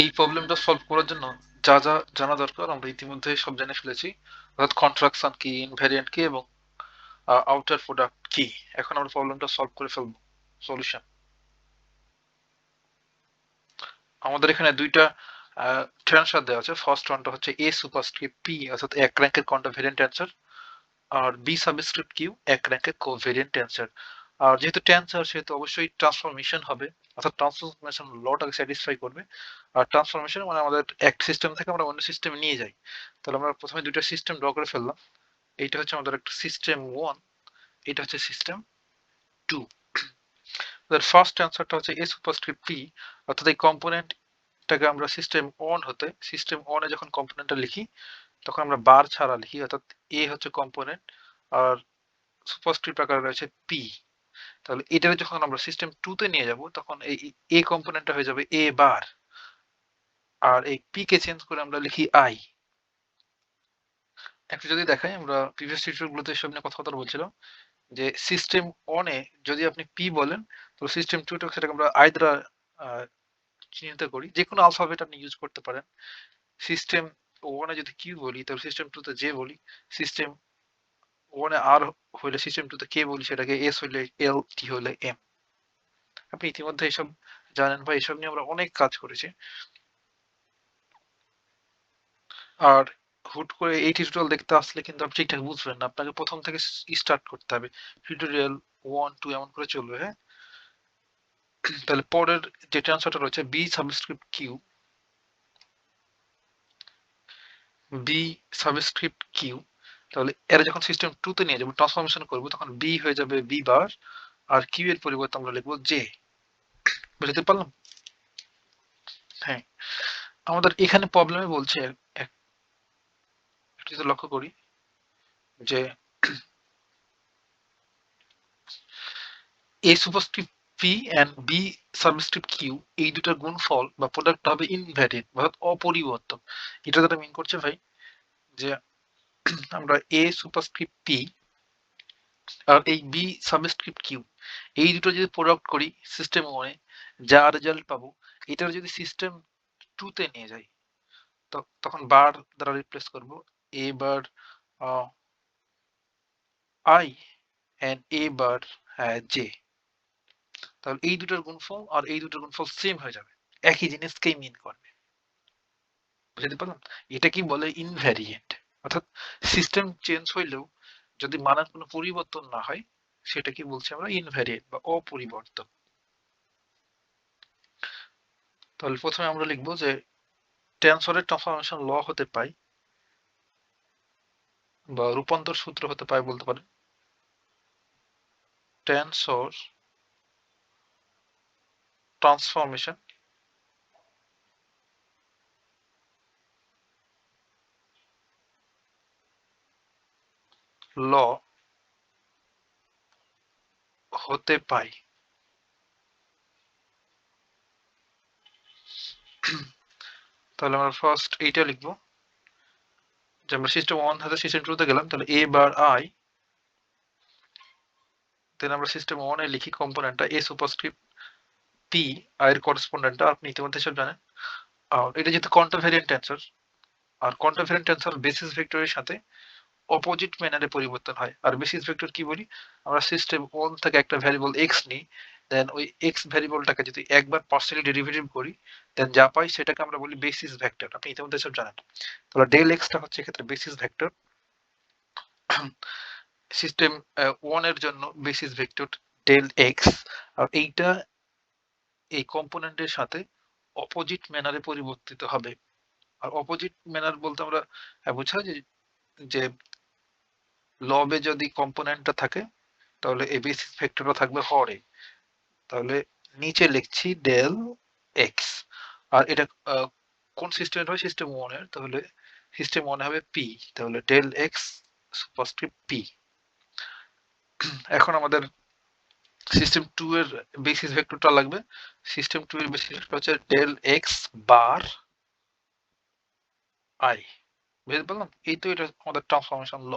এই প্রবলেমটা সলভ করার জন্য যা যা জানা দরকার আমরা ইতিমধ্যে সব জেনে ফেলেছি, অর্থাৎ কন্ট্রাকশন কি, ইনভ্যারিয়েন্ট কি এবং আউটার প্রোডাক্ট কি। এখন আমরা প্রবলেমটা সলভ করে ফেলবো। সলিউশন, আমাদের এখানে দুইটা ট্রান্সফার দেওয়া আছে। ফার্স্ট ওয়ানটা হচ্ছে এ সুপারস্ক্রিপ্ট পি, অর্থাৎ এক র্যাঙ্কের কন্টাভেরিয়েন্ট অ্যান্সার, আর বি সাবস্ক্রিপ্ট কিউ এক র্যাঙ্কের কোভেরিয়েন্ট অ্যান্সার। আর যেহেতু টেন্সার সেহেতু অবশ্যই ট্রান্সফরমেশন হবে, অর্থাৎ ট্রান্সফরমেশন লটাকে স্যাটিসফাই করবে। আর ট্রান্সফরমেশন মানে আমাদের এক সিস্টেম থেকে আমরা অন্য সিস্টেমে নিয়ে যাই। তাহলে আমরা প্রথমে দুইটা সিস্টেম ড্র করে ফেললাম। এইটা হচ্ছে আমাদের একটা সিস্টেম ওয়ান, এটা হচ্ছে সিস্টেম টু। ফার্স্ট অ্যান্সারটা হচ্ছে এ সুপারস্ক্রিপ্ট পি, অর্থাৎ এই কম্পোনেন্টটাকে আমরা সিস্টেম ওয়ান হতে, সিস্টেম ওয়ানে যখন কম্পোনেন্টটা লিখি তখন আমরা বার ছাড়া লিখি, অর্থাৎ এ হচ্ছে কম্পোনেন্ট আর সুপারস্ক্রিপ্ট আকারে রয়েছে পি। তাহলে এটাকে যখন আমরা সিস্টেম টু তে নিয়ে যাব তখন এই এ কম্পোনেন্টটা হয়ে যাবে এ বার, আর এই পি কে চেঞ্জ করে আমরা লিখি আই। একটু যদি দেখাই, আমরা প্রিভিয়াস টিউটোরিয়ালগুলোতে এসব নিয়ে কথাবার্তা বলছিলাম যে সিস্টেম অনে যদি আপনি পি বলেন তো সিস্টেম টু সেটাকে আমরা আই দ্বারা চিহ্নিত করি। যে কোনো আলফাবেট আপনি ইউজ করতে পারেন। সিস্টেম ওয়ানে যদি কিউ বলি তাহলে সিস্টেম টু তে জে বলি, সিস্টেম ওয়ানে আর হইলে সিস্টেম টু তে কে বলি, সেটাকে এস হইলে এল, টি হইলে এম। আপনি ইতিমধ্যে এসব জানেন বা এসব নিয়ে আমরা অনেক কাজ করেছি। আর হুট করে এই টিউটোরিয়াল দেখতে আসলে কিন্তু আপনি ঠিকঠাক বুঝবেন না, আপনাকে প্রথম থেকে স্টার্ট করতে হবে। টিউটোরিয়াল ওয়ান টু এমন করে চলবে, হ্যাঁ। তাহলে পরের যে ট্রান্সফারটা রয়েছে B subscript Q, B subscript Q, তাহলে এর যখন সিস্টেম টু তে নিয়ে যাবো ট্রান্সফরমেশন করবো তখন বি হয়ে যাবে বি বার, আর কিউ এর পরিবর্তে আমরা লিখবো জে। বুঝতে পারলাম? হ্যাঁ, আমাদের এখানে প্রবলেমে বলছে একটু যদি লক্ষ্য করি যে A superscript P and B subscript Q এই দুটার গুণফল বা প্রোডাক্ট হবে ইনভ্যারিড অর্থাৎ অপরিবর্তন। এটা যেটা মিন করছে ভাই যে আমরা এ সুপারস্ক্রিপ্ট পি আর এই বি সাবস্ক্রিপ্ট কিউ এই দুটো যদি প্রোডাক্ট করি সিস্টেম ওয়ানে, যা রেজাল্ট পাবো এটার যদি সিস্টেম টু তে নিয়ে যাই তখন বার দ্বারা রিপ্লেস করব A bar I and A bar J. তাহলে এই দুটোর গুণফল আর এই দুটোর গুণফল সেম হয়ে যাবে, একই জিনিসকেই মিন করবে। বুঝতে পারলাম? এটা কি বলে ইনভ্যারিয়েন্ট, অর্থাৎ সিস্টেম চেঞ্জ হইলেও যদি মানের কোনো পরিবর্তন না হয় সেটা কি বলছি আমরা ইনভ্যারিয়েন্ট বা অপরিবর্তন। তাহলে প্রথমে আমরা লিখবো যে টেনসরের ট্রান্সফরমেশন ল হতে পাই বা রূপান্তর সূত্র হতে পাই বলতে পারেন টেনসর ট্রান্সফরমেশন ল হতে পাই। তাহলে আমরা ফার্স্ট এইটা লিখবো যে আমরা সিস্টেম ওয়ান হাতে সিস্টেম টু তে গেলাম, তাহলে এ বার আই, দেন আমরা সিস্টেম ওয়ানে লিখি কম্পোনেন্টটা এ সুপারস্ক্রিপ্ট পি, আই এর করেসপন্ডেন্টটা আপনি ইতিমধ্যে সব জানেন। আর এটা যেহেতু কোয়ান্টাভেরিয়েন্ট টেন্সর, আর কোয়ান্টাভেরিয়েন্ট টেন্সর বেসিস ভেক্টরের সাথে অপোজিট ম্যানারে পরিবর্তন হয়। আর বেসিস ভেক্টর কি বলি, আমরা সিস্টেম ওয়ান থেকে একটা ভ্যারিয়েবল এক্স নিই, দেন ওই এক্স ভ্যারিয়েবলটাকে যদি একবার পার্সিয়ালি ডেরিভেটিভ করি দেন যা পাই সেটাকে আমরা বলি বেসিস ভেক্টর। আপনি ইতিমধ্যে সব জানেন। তাহলে ডেল এক্সটা হচ্ছে এক্ষেত্রে বেসিস ভেক্টর, সিস্টেম ওয়ান এর জন্য বেসিস ভেক্টর ডেল এক্স। আর এইটা এই কম্পোনেন্টের সাথে অপোজিট ম্যানারে পরিবর্তিত হবে। আর অপোজিট ম্যানার বলতে আমরা বোঝাই যে লবে যদি কম্পোনেন্টটা থাকে তাহলে এই বেসিস ভেক্টরটা থাকবে হরে। তাহলে নিচে লিখছি ডেল এক্স, আর এটা কোন সিস্টেমের হয় সিস্টেম ওয়ান এর, তাহলে সিস্টেম ওয়ান হবে পি, তাহলে ডেল এক্স সুপারস্ক্রিপ্ট পি। এখন আমাদের সিস্টেম টু এর বেসিস ভেক্টরটা লাগবে। সিস্টেম টু এর বেসিস ভেক্টর হচ্ছে ডেল এক্স বার আই। বুঝতে পারলাম? এই তো এটা আমাদের ট্রান্সফরমেশন ল।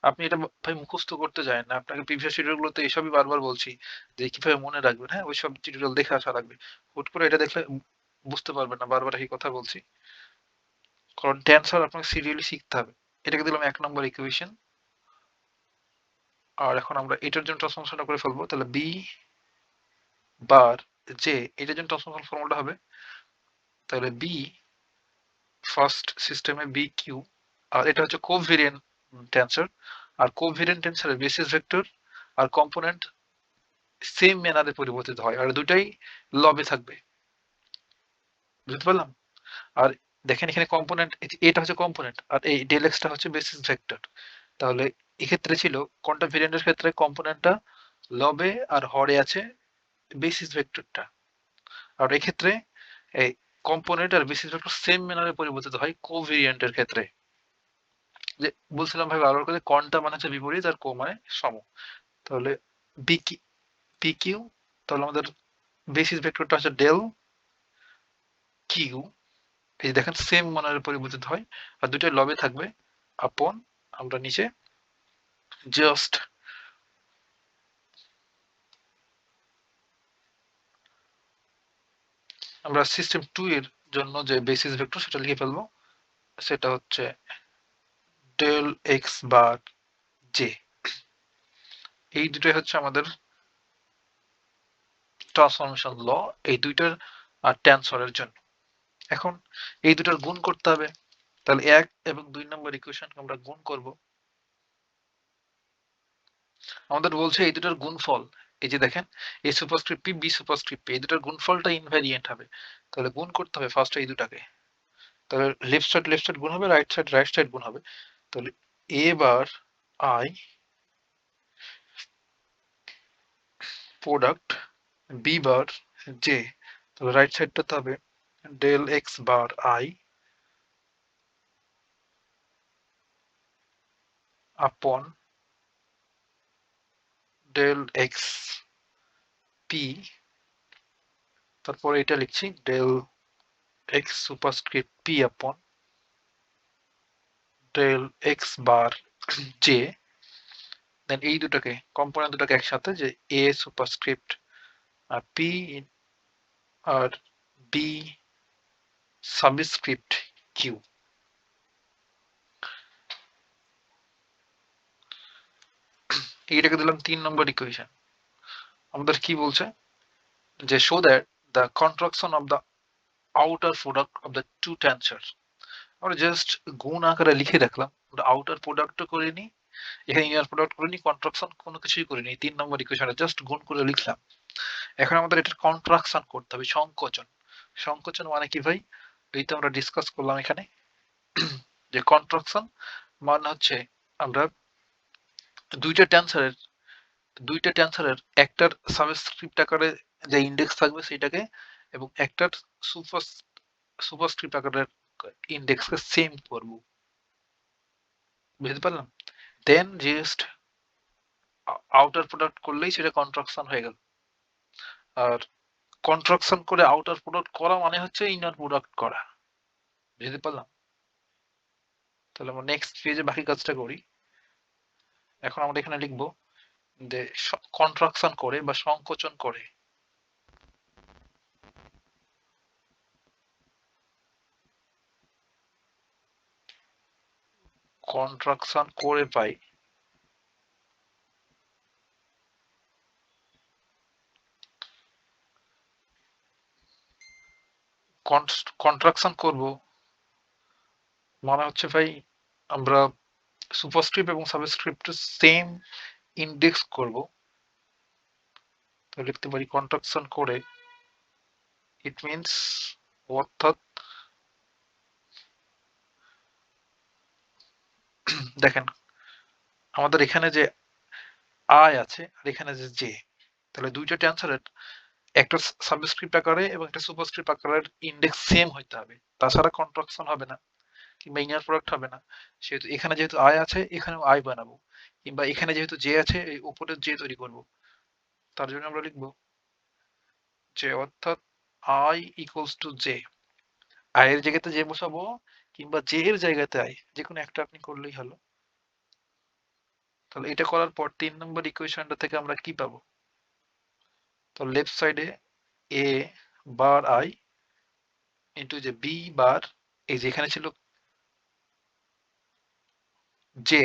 আপনি এটা ভাই মুখস্থ করতে যায় না, আপনাকে প্রিভিয়াস টিউটোরিয়ালগুলোতে এসবই বারবার বলছি যে কিভাবে মনে রাখবেন। হ্যাঁ, ওইসব টিউটোরিয়াল দেখে আসা লাগবে। হুট করে এটা দেখলে বুঝতে পারবেন না, বারবার এই কথা বলছি, কারণ টেন্সর আপনাকে সিরিয়ালি শিখতে হবে। এটাকে দিলাম 1 নম্বর ইকুয়েশন। আর এখন আমরা এটার জন্য ট্রান্সফরমেশনটা করে ফেলবো। তাহলে বি বার জে, এটার জন্য ট্রান্সফরমেশন ফর্মুলা হবে তাহলে বি ফার্স্ট সিস্টেমে বি কিউ, আর এটা হচ্ছে কোভেরিয়েন্ট টেন্সর, আর কোভেরিয়েন্ট টেন্সরের বেসিস ভেক্টর আর কম্পোনেন্ট সেম ম্যানারে পরিবর্তিত হয়, আর দুটাই লবে থাকবে। বুঝতে পারলাম? আর দেখেন এখানে কম্পোনেন্ট, এটা হচ্ছে কম্পোনেন্ট আর এই ডেল এক্সটা হচ্ছে বেসিস ভেক্টর। তাহলে এক্ষেত্রে ছিল কোয়ান্টাম ভেরিয়েন্টের ক্ষেত্রে কম্পোনেন্টটা লবে আর হরে আছে বেসিস ভেক্টরটা, আর এক্ষেত্রে এই কম্পোনেন্ট আর বেসিস ভেক্টর সেম ম্যানারে পরিবর্তিত হয় কোভেরিয়েন্টের ক্ষেত্রে। যে বলছিলাম ভাই বারবার করে, কোয়ান্টাম মানে হচ্ছে বিপরীত আর কো মানে সম। তাহলে বি কি পি কিউ, তাহলে আমাদের বেসিস ভেক্টরটা হচ্ছে ডেল কিউ, এই দেখেন সেম মানের পরিবর্তিত হয় আর দুটোই লবে থাকবে আপন। আমরা নিচে জাস্ট আমরা সিস্টেম 2 এর জন্য যে বেসিস ভেক্টর সেটা লিখে ফেলবো, সেটা হচ্ছে ডেল এক্স বার জে। এই দুটোই হচ্ছে আমাদের ট্রান্সফরমেশন ল, এই দুইটার টেনসরের জন্য। এখন এই দুটার গুণ করতে হবে, তাহলে 1 এবং 2 নম্বর ইকুয়েশনকে আমরা গুণ করব। আমাদের বলছে এই দুটার গুণফল, এই যে দেখেন A superscript P B superscript P, এই দুটার গুণফলটা ইনভ্যারিয়েন্ট হবে। তাহলে গুণ করতে হবে ফার্স্ট এই দুটাকে, তাহলে লেফট সাইড গুণ হবে, রাইট সাইড গুণ হবে। তাহলে A bar I product B bar J, তাহলে রাইট সাইডটাতে হবে del X bar I upon del X P, তারপরে এটা লিখছি del X superscript P upon del X bar J. Then এই দুটাকে কম্পোনেন্ট দুটাকে একসাথে যে এ সুপারস্ক্রিপ্ট পি আর বি সাবস্ক্রিপ্ট কিউ। এইটাকে দিলাম 3 নম্বর ইকুয়েশন। আমাদের কি বলছে যে show that the contraction of the outer product of the two tensor. আমরা জাস্ট গুণ আকারে লিখে রাখলাম, আমরা আউটার প্রোডাক্টও করিনি, এখানে ইনার প্রোডাক্ট করিনি, কন্ট্রাকশন কোনো কিছুই করিনি, 3 নম্বর ইকুয়েশনে জাস্ট গুণ করে লিখলাম। এখন আমাদের এটার কন্ট্রাকশন করতে হবে, সংকোচন। সংকোচন মানে কি ভাই, এই তো আমরা ডিসকাস করলাম এখানে যে কন্ট্রাকশন মানে হচ্ছে আমরা দুইটা টেন্সরের একটার সাবস্ক্রিপ্ট আকারে যে ইন্ডেক্স থাকবে সেটাকে, এবং একটার সুপার সুপারস্ক্রিপ্ট আকারের ইন্ডেক্সকে সেম করব। বুঝতে পারলাম? দেন জাস্ট আউটার প্রোডাক্ট করলেই সেটা কন্ট্রাকশন হয়ে গেল। আর কন্ট্রাকশন করে আউটার প্রোডাক্ট করা মানে হচ্ছে ইনার প্রোডাক্ট করা। বুঝতে পারলাম? তাহলে আমরা নেক্সট পেজে বাকি কাজটা করি। এখন আমরা এখানে লিখবো যে কন্ট্রাকশন করে বা সংকোচন করে কন্ট্রাকশন করে পাই কন্ট্রাকশন করব মানে হচ্ছে ভাই আমরা সুপারস্ক্রিপ্ট এবং সাবস্ক্রিপ্ট সেম ইন্ডেক্স করব। তো লিখতে পারি কন্ট্রাকশন করে, ইট মিনস অর্থাৎ দেখেন আমাদের এখানে যে আই আছে আর এখানে যে জে, তাহলে দুইটা টেন্সরের একটা সাবস্ক্রিপ্ট আকারে এবং একটা সুপারস্ক্রিপ্ট আকারের ইন্ডেক্স সেম হইতে হবে, তাছাড়া কন্ট্রাকশন হবে না কিংবা ইনার প্রোডাক্ট হবে না। সেহেতু এখানে যেহেতু আই আছে এখানেও আই বানাবো, কিংবা এখানে যেহেতু জে আছে এই উপরে জে তৈরি করব। তার জন্য আমরা লিখবো যে অর্থাৎ I equals to J, I এর জায়গাতে জে বসাবো কিংবা জে এর জায়গাতে আই, যে কোনো একটা আপনি করলেই হলো। তাহলে এটা করার পর 3 নম্বর ইকুয়েশনটা থেকে আমরা কি পাবো, তো লেফট সাইডে এ বার আই ইন্টু যে বি বার, এই যে এখানে ছিল জে,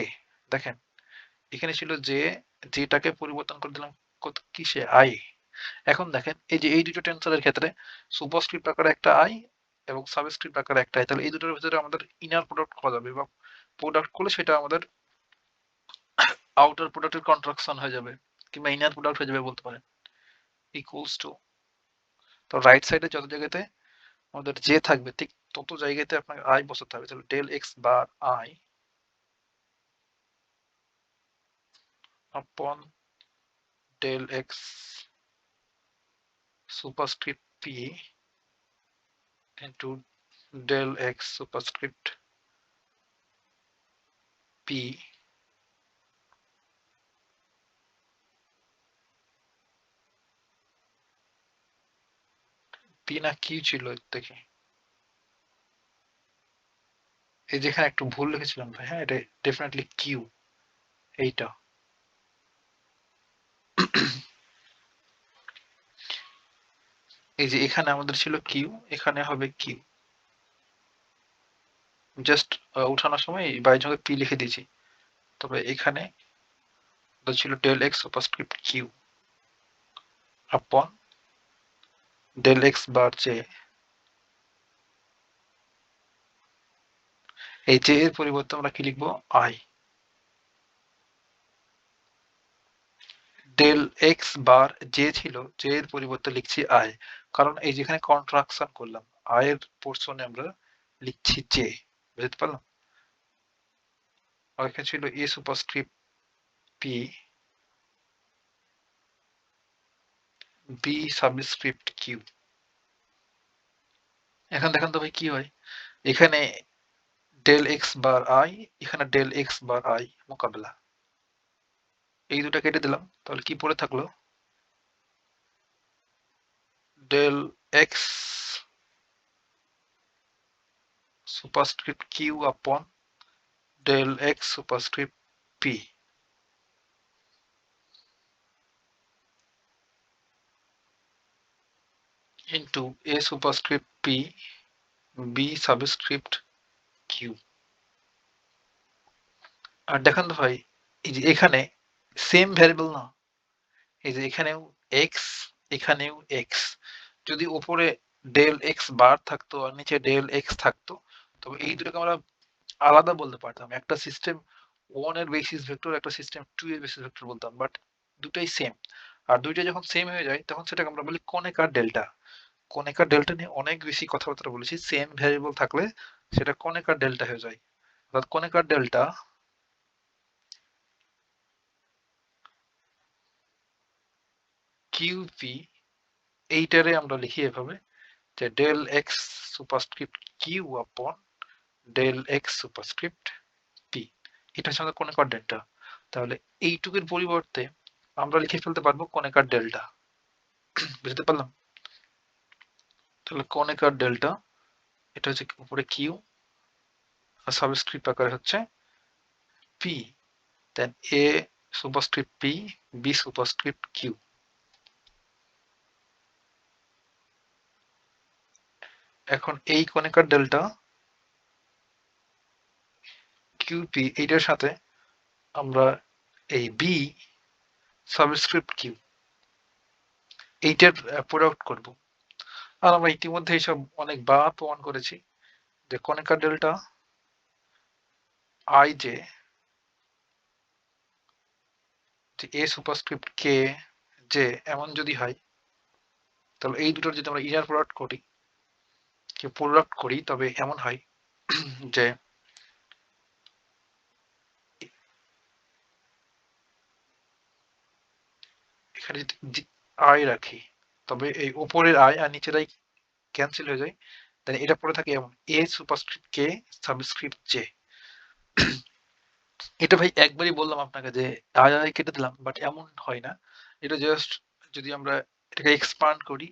দেখেন এখানে ছিল জে, যেটাকে পরিবর্তন করে দিলাম কত কিসে আই। এখন দেখেন এই যে এই দুটো টেন্সরের ক্ষেত্রে সুপারস্ক্রিপ্ট আকারে একটা আই এবং সাবস্ক্রিপ্ট আকারে একটা আই, তাহলে এই দুটোর ভিতরে আমাদের ইনার প্রোডাক্ট করা যাবে, বা প্রোডাক্ট করলে সেটা আমাদের আউটার প্রোডাক্টের কন্ট্রাকশন হয়ে যাবে, কিংবা ইনার প্রোডাক্ট হয়ে যাবে বলতে পারেন। ইকুয়ালস টু, তো রাইট সাইডে যত জায়গাতে আমাদের জে থাকবে ঠিক তত জায়গাতে আপনাকে আই বসাতে হবে। তাহলে del X bar I upon del X superscript P into del X superscript P, P না কিউ ছিল দেখি, এই যেখানে একটু ভুল লিখেছিলাম ভাই, হ্যাঁ এটা ডেফিনেটলি কিউ, এইটা। এই যে এখানে আমাদের ছিল কিউ, এখানে হবে কিউ, জাস্ট উঠানোর সময় বাইরের সঙ্গে পি লিখে দিয়েছি। তবে এখানে ছিল del X superscript Q upon del X bar J, এই জে এর পরিবর্তে আমরা কি লিখবো I, del X bar J ছিল, জে এর পরিবর্তে লিখছি আই, কারণ এই যেখানে কন্ট্রাকশন করলাম আই এর পোর্শনে আমরা লিখছি জে, বুঝতে পারলাম। আর এখানে ছিল A superscript P B subscript Q. এখন দেখেন তো ভাই কি হয়, এখানে ডেল এক্স বার আই, এখানে ডেল এক্স বার আই মোকাবেলা, এই দুটা কেটে দিলাম, তাহলে কি পড়ে থাকলো del X superscript Q upon del X superscript P into A superscript P B subscript Q. আর দেখেন তো ভাই, এই যে এখানে সেম ভ্যারিয়েবল না, এই যে এখানেও এক্স, এখানেও এক্স, যদি উপরে ডেল এক্স বার থাকতো আর নিচে ডেল এক্স থাকতো, তবে এই দুটোকে আমরা আলাদা বলতে পারতাম, একটা সিস্টেম ওয়ান এর বেসিস ভেক্টর, একটা সিস্টেম টু এর বেসিস ভেক্টর বলতাম, বাট দুটাই সেম। আর দুইটা যখন সেম হয়ে যায় তখন সেটাকে আমরা বলি কোনেকার ডেল্টা। কোনেকার ডেল্টা নিয়ে অনেক বেশি কথাবার্তা বলেছি, সেম ভ্যারিয়েবল থাকলে সেটা কোনেকার ডেল্টা হয়ে যায়। অর্থাৎ কোনেকার ডেল্টা কিউপি, এইটারে আমরা লিখি এভাবে যে del X superscript Q upon del X superscript P, এটা হচ্ছে আমাদের কোনেকার ডেল্টা। তাহলে এইটুকুর পরিবর্তে আমরা লিখে ফেলতে পারবো কোনেকার ডেল্টা, বুঝতে পারলাম। তাহলে কোনেকার ডেল্টা এটা হচ্ছে উপরে কিউ আর সাবস্ক্রিপ্ট আকারে হচ্ছে P, then A superscript P B superscript Q. এখন এই কোনেকার ডেল্টা কিউপি এইটার সাথে আমরা এই বি সাবস্ক্রিপ্ট কিউ এইটার প্রোডাক্ট করব। আর আমরা ইতিমধ্যে এইসব অনেকবার প্রমাণ করেছি যে Kronecker delta I J A superscript K J এমন যদি হয়, তাহলে এই দুটোর যদি আমরা ইনার প্রোডাক্ট করি, কি প্রোডাক্ট করি, তবে এমন হয় যে এখানে যদি আই রাখি, তবে এই উপরের আই আর নিচের আই ক্যান্সেল হয়ে যায়, দেন এটা পড়ে থাকে এমন এ সুপারস্ক্রিপ্ট কে সাবস্ক্রিপ্ট জে। এটা ভাই একবারই বললাম আপনাকে যে আই আই কেটে দিলাম, বাট এমন হয় না। এটা জাস্ট যদি আমরা এটাকে এক্সপান্ড করি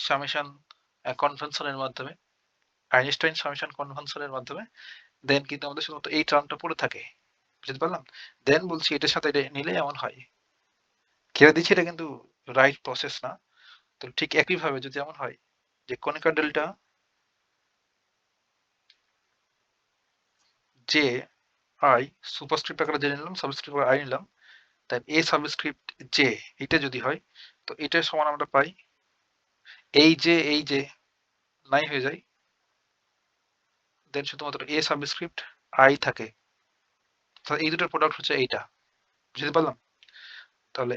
সামেশন কনভেনশনের মাধ্যমে, আইনস্টাইন সামেশন কনভেনশনের মাধ্যমে, দেন কিন্তু আমাদের শুধুমাত্র এই টার্মটা পড়ে থাকে, বুঝতে পারলাম। দেন বলছি এটার সাথে এটা নিলে এমন হয়, ছেড়ে দিচ্ছি, এটা কিন্তু রাইট প্রসেস না। তো ঠিক একইভাবে যদি এমন হয় যে কোনিকার ডেল্টা জে আই সুপারস্ক্রিপ্ট আকারে জেনে নিলাম, সাবস্ক্রিপ্ট আকারে আই নিলাম, তাই এ সাবস্ক্রিপ্ট জে এটা যদি হয় তো এটার সমান আমরা পাই এই যে নাই হয়ে যায়, দেন শুধুমাত্র এ সাবস্ক্রিপ্ট আই থাকে। তাহলে এই দুটোর প্রোডাক্ট হচ্ছে এইটা। বুঝতে পারলাম? তাহলে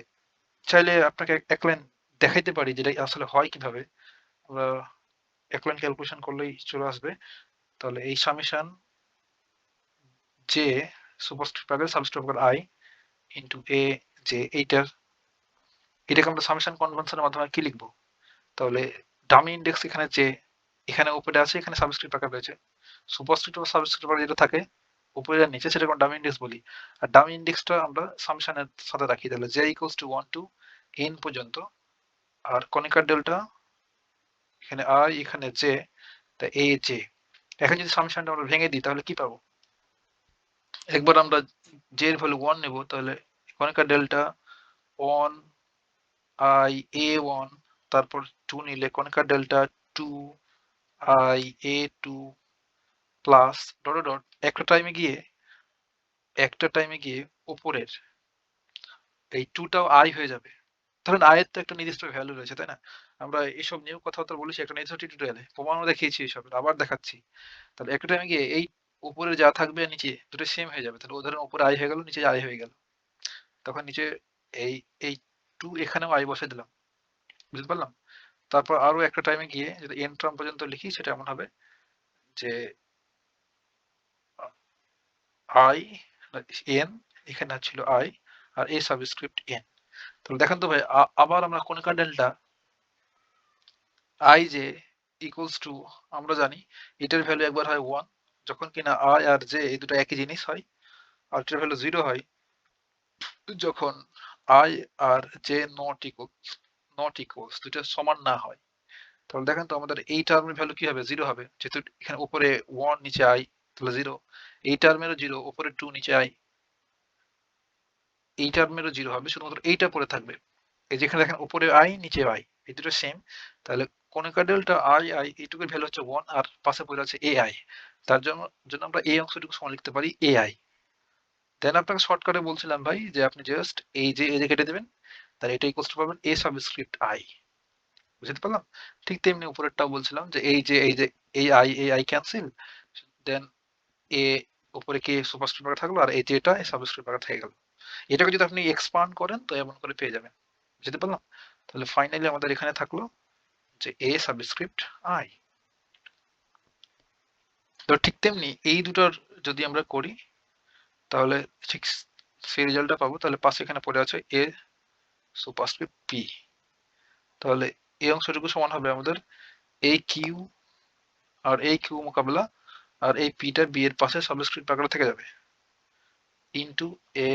চাইলে আপনাকে এক লাইন দেখাইতে পারি যেটা আসলে হয় কিভাবে। আমরা এক লাইন ক্যালকুলেশন করলেই চলে আসবে। তাহলে এই সামেশন জে সুপারস্ক্রিপ্ট আকারে সাবস্ক্রিপ্ট আকারে আই ইন্টু এ জে এটাকে আমরা সামেশন কনভেনশনের মাধ্যমে কি লিখবো? তাহলে ডামি ইন্ডেক্স এখানে যে এখানে উপরে আছে, এখানে সাবস্ক্রিপ্ট আকার রয়েছে। সুপারস্ক্রিপ্ট ও সাবস্ক্রিপ্ট আকার যেটা থাকে উপরে আর নিচে সেটাকে ডামি ইন্ডেক্স বলি। আর ডামি ইন্ডেক্সটা আমরা সামেশনের সাথে রাখি। তাহলে J equals to 1 to n পর্যন্ত, আর কনিকার ডেল্টা এখানে আই এখানে জে, তা এ জে। এখন যদি সামেশনটা আমরা ভেঙে দিই তাহলে কি পাবো? একবার আমরা জে এর ভ্যালু 1 নেব, তাহলে কনিকার ডেল্টা 1 আই এ 1, তারপর 2 নিলে Kronecker delta 2 I A 2 plus dot dot একটা টাইমে গিয়ে উপরের এই 2টাও আই হয়ে যাবে। ধরেন আয়ের তো একটা নির্দিষ্ট ভ্যালু রয়েছে, তাই না? আমরা এইসব নিয়েও কথাবার্তা বলেছি একটা নির্দিষ্ট টিউটোরিয়ালে, প্রমাণও দেখিয়েছি এইসবের, আবার দেখাচ্ছি। তাহলে একটা টাইমে গিয়ে এই উপরে যা থাকবে আর নিচে দুটো সেম হয়ে যাবে। তাহলে ধরেন উপরে আই হয়ে গেল, নিচে আই হয়ে গেল, তখন নিচে এই এই 2 এখানেও আই বসে দিলাম। বুঝতে পারলাম? তারপর আরো একটা টাইমে গিয়ে যদি এন টার্ম পর্যন্ত লিখি সেটা এমন হবে যে আই এন, এখানে ছিল আই আর এ সাবস্ক্রিপ্ট এন। তাহলে দেখেন তো ভাই, আবার আমরা Kronecker delta I J equals to, আমরা জানি এটার ভ্যালু একবার হয় 1 যখন কিনা আই আর জে এই দুটো একই জিনিস হয়, আর এটার ভ্যালু 0 হয় যখন আই আর জে নট ইকুয়ালস দুটো সমান না হয়। তাহলে দেখেন তো আমাদের এই টার্মের ভ্যালু কি হবে? 0 হবে, যেহেতু এখানে উপরে 1 নিচে আই, তাহলে 0। এই টার্মেরও 0, উপরে 2 নিচে আই, এই টার্মেরও 0 হবে, শুধুমাত্র এইটা পড়ে থাকবে। এই যেখানে দেখেন উপরে আই নিচে আই এই দুটো সেম। তাহলে কনিকা ডেল্টা আই আই এইটুকুর ভ্যালু হচ্ছে 1 আর পাশে পড়ে আছে এ আই। তার জন্য জন্য আমরা এই অংশটুকু সমান লিখতে পারি এ আই। দেন আপনাকে শর্টকাটে বলছিলাম ভাই যে আপনি জাস্ট এই যে কেটে দেবেন, তাহলে এটা ইকুয়ালস টু পাবেন এ সাবস্ক্রিপ্ট আই। বুঝতে পারলাম? ঠিক তেমনি উপরেরটাও বলছিলাম যে এই যে এই আই ক্যান্সেল, দেন এ উপরে কে সুপারস্ক্রিপ্ট আকারে থাকলো আর এই যেটা সাবস্ক্রিপ্ট আকারে থেকে গেল। এটাকে যদি আপনি এক্সপান্ড করেন তো এমন করে পেয়ে যাবেন। বুঝতে পারলাম? তাহলে ফাইনালি আমাদের এখানে থাকলো যে এ সাবস্ক্রিপ্ট আই। তো ঠিক তেমনি এই দুটোর যদি আমরা করি তাহলে ঠিক সেই রেজাল্টটা পাবো। তাহলে পাশে এখানে পড়ে আছে এ সুপারস্ক্রিপ্ট পি। তাহলে এই অংশটুকু সমান হবে আমাদের এই কিউ, আর এই কিউ মোকাবেলা আর এই পিটা বি এর পাশে সাবস্ক্রিপ্ট আকারে থেকে যাবে ইন্টু এ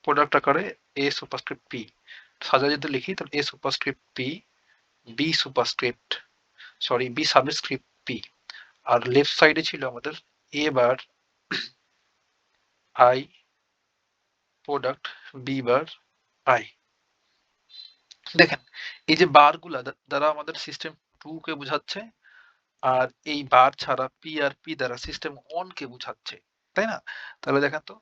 প্রোডাক্ট আকারে এ সুপারস্ক্রিপ্ট পি। সাজা যদি লিখি তাহলে A superscript P B superscript B subscript P, আর লেফট সাইডে ছিল আমাদের A bar I product B bar I. দেখেন এই যে বার গুলা দ্বারা আমাদের সিস্টেম 2 কে বোঝাচ্ছে, আর এই বার ছাড়া পি আর পি দ্বারা সিস্টেম 1 কে বোঝাচ্ছে, তাই না? তাহলে দেখেন তো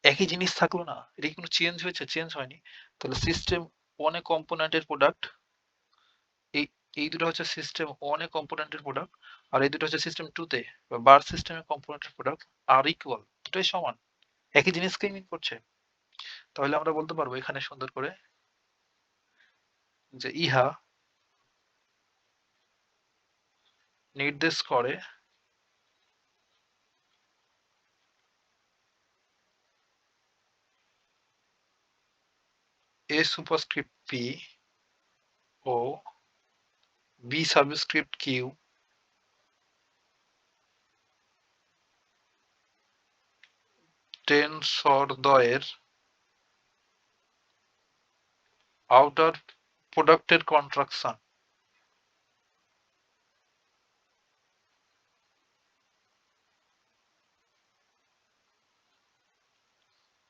একই জিনিস থাকলো না, এটা কি কোনো চেঞ্জ হয়েছে? চেঞ্জ হয়নি। তাহলে সিস্টেম 1 এ কম্পোনেন্টের প্রোডাক্ট, এই এই দুটো হচ্ছে সিস্টেম 1 এ কম্পোনেন্টের প্রোডাক্ট, আর এই দুটো হচ্ছে সিস্টেম 2 তে বা বার সিস্টেমের কম্পোনেন্টের প্রোডাক্ট আর ইকুয়াল, দুটোই সমান, একই জিনিসকেই মিন করছে। তাহলে আমরা বলতে পারবো এখানে সুন্দর করে যে ইহা নির্দেশ করে এ সুপারস্ক্রিপ্ট পি ও বি সাবস্ক্রিপ্ট কিউ টেনসরদ্বয়ের আউটার প্রোডাক্টের কন্ট্রাকশন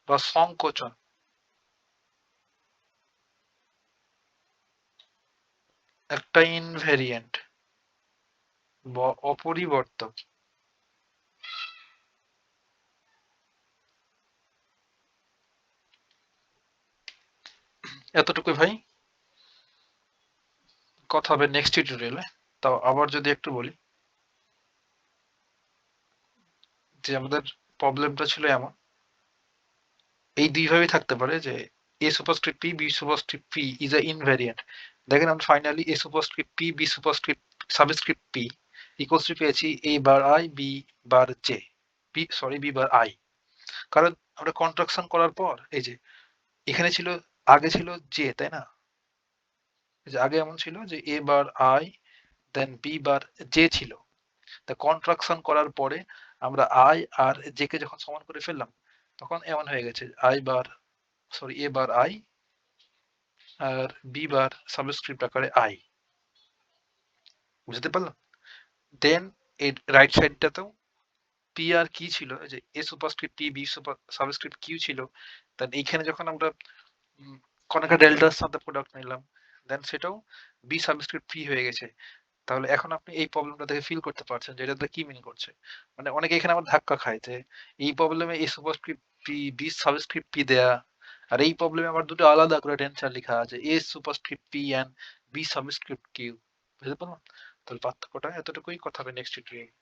বা সংকোচন। একটা ইনভেরিয়েন্ট বা অপরিবর্তক এতটুকুই ভাই, কথা হবে নেক্সট টিউটোরিয়ালে। তাও আবার যদি একটু বলি যে আমাদের প্রবলেমটা ছিল এমন, এই দুইভাবেই থাকতে পারে যে A superscript P B superscript P is a invariant. দেখেন আমরা finally A superscript P B superscript subscript P equals to পেয়েছি A bar I B bar J, B bar I. কারণ আমরা কন্ট্রাকশন করার পর এই যে এখানে ছিল, আগে ছিল জে, তাই না? এই যে আগে এমন ছিল যে A bar I then B bar J ছিল। তা কন্ট্রাকশন করার পরে আমরা আই আর জে কে যখন সমান করে ফেললাম, তখন এমন হয়ে গেছে এ বার আই আর বি বার সাবস্ক্রিপ্ট আকারে আই। বুঝতে পারলাম? দেন এর রাইট সাইডটাতেও পি আর কি ছিল, এই যে A superscript P B subscript Q ছিল। দেন এইখানে যখন আমরা কনিকা ডেল্টার সাথে প্রোডাক্ট নিলাম, দেন সেটাও বি সাবস্ক্রিপ্ট পি হয়ে গেছে। তাহলে এখন আপনি এই প্রবলেমটা দেখে ফিল করতে পারছেন যে এটাতে কি মিন করছে। মানে অনেকে এখানে আবার ধাক্কা খায় যে এই প্রবলেমে A superscript P B subscript P দেয়া, আর এই প্রবলেমে আবার দুটো আলাদা করে টেন্সার লেখা আছে A superscript P and B subscript Q. বুঝতে পারলাম? তাহলে পার্থক্যটা এতটুকুই, কথা হবে নেক্সট টিউটোরিয়াল।